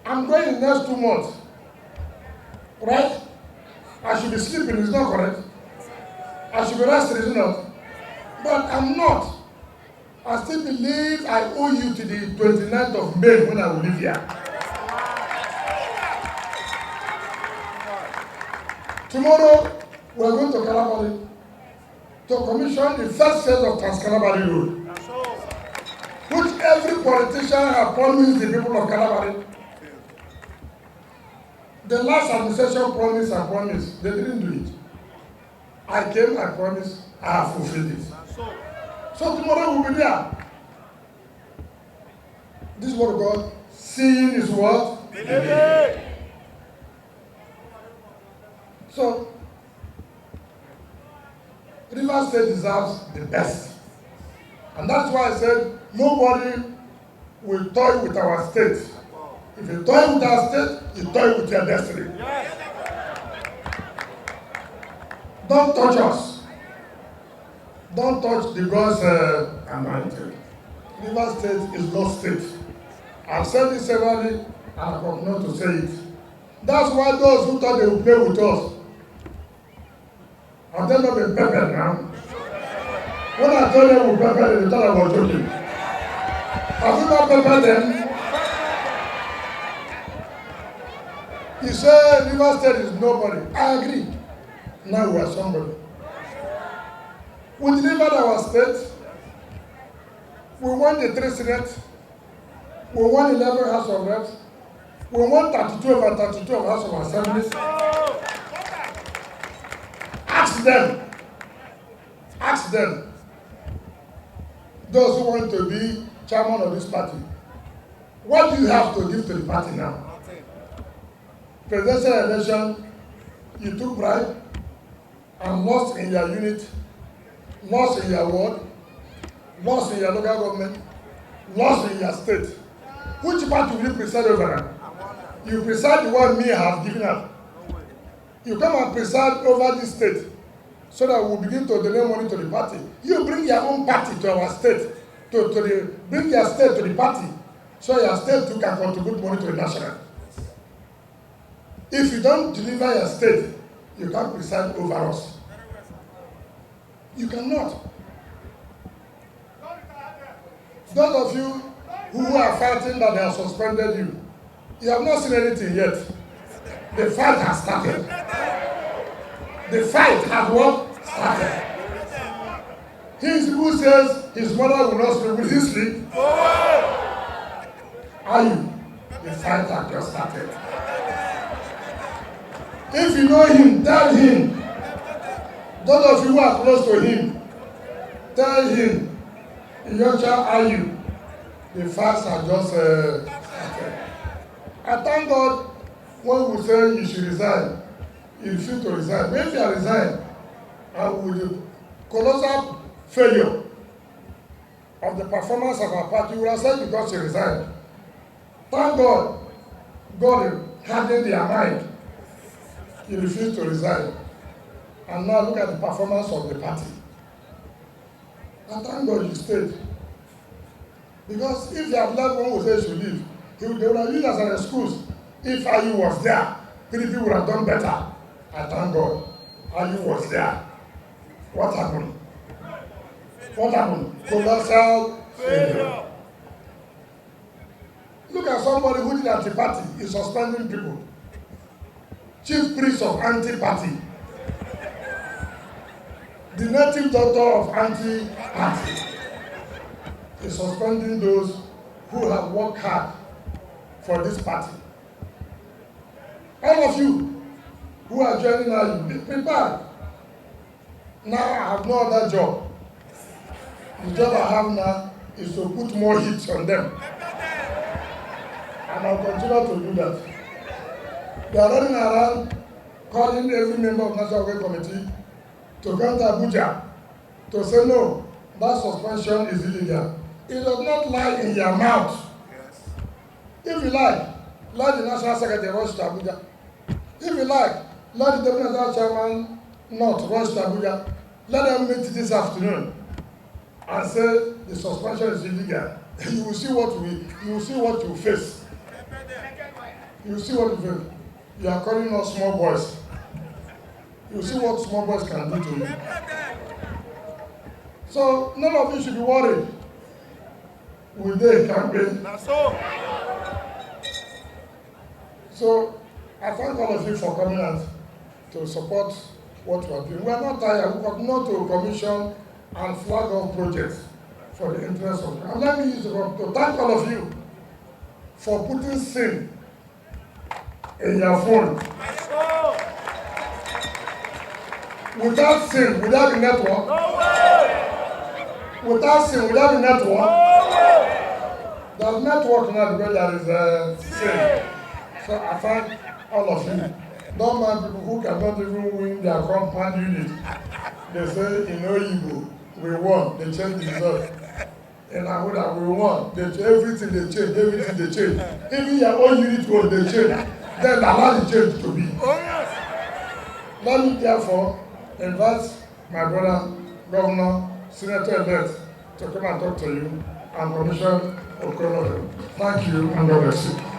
I'm going in the next 2 months. Right? I should be sleeping, is not correct. I should be resting, is it not? But I'm not. I still believe I owe you to the 29th of May when I will leave here. Tomorrow, we are going to Kalabari to commission the first phase of Trans-Kalabari Road, which every politician has promised the people of Kalabari. The last administration promised, they didn't do it. I came, I promised, I have fulfilled it. So tomorrow we'll be there. This is what God, seeing is what? So, Rivers State deserves the best. And that's why I said nobody will toy with our state. If you toy with our state, you toy with your destiny. Don't touch us. Don't touch the God's anointed. Rivers State is no state. I've said this severally, and I continue to say it. That's why those who thought they would play with us, have they not been peppered now? When I told them we peppered, they thought I was joking. Have you not peppered them? You say Rivers State is nobody. I agree. Now we are somebody. We delivered our state. We won the 3 Senate. We won 11 House of Reps. We won 32 over 32 of House of Assemblies. Ask them, those who want to be chairman of this party, what do you have to give to the party now? Presidential election, you took bribe and lost in your unit, lost in your ward, lost in your local government, lost in your state. Which party will you preside over? You preside the one me have given up. You come and preside over this state so that we'll begin to donate money to the party. You bring your own party to our state, bring your state to the party so your state too can contribute money to the national. If you don't deliver your state, you can't preside over us. You cannot. Those of you who are fighting that they have suspended you, you have not seen anything yet. The fight has started. The fight has what? Started. He who says his mother will not sleep, will he sleep? Are you? The fight has just started. If you know him, tell him. Those of you who are close to him, tell him, IYORCHIA, are you? The fights are just started. I thank God when we say you should resign, you refuse to resign. When you resign, and with the colossal failure of the performance of our party, you will have said because you resigned. Thank God, God hardened their mind. You refused to resign. And now look at the performance of the party. And thank God you stayed. Because if you have left one who says you leave, they would have used as an excuse. If IU was there, PDP would have done better. I thank God. IU was there. What happened? What happened? Colossal failure. Look at somebody who did anti-party is suspending people. Chief priest of anti-party. The native doctor of anti-party is suspending those who have worked hard for this party. All of you who are joining now, be prepared. Now I have no other job. The job I have now is to put more heat on them. And I'll continue to do that. They are running around calling every member of National Working Committee to come to Abuja to say no, that suspension is illegal. It does not lie in your mouth. If you like, let the National Secretary rush to Abuja. If you like, let the Deputy National Chairman not rush to Abuja. Let them meet this afternoon and say the suspension is illegal. You will see what you face. You see what you are calling us small boys. You see what small boys can do to you. So none of you should be worried. Will they campaign? So I thank all of you for coming out to support what we are doing. We are not tired. We continue to commission and flag off projects for the interest of. And let me use the word to thank all of you for putting SYM in your phone. Without SYM, without the network, without SYM, without the network, there's network now because there is a SYM. So I thank all of you. Don't mind people who cannot even win their compound unit. They say in Oyibo, we won, they changed the result. In Ahuda, we won, everything they change, everything they change. Even your own unit will they change. Then allow the change to be. Let me therefore invite my brother, Governor, Senator-elect to come and talk to you and Commissioner Okonodo. Thank you and God bless you.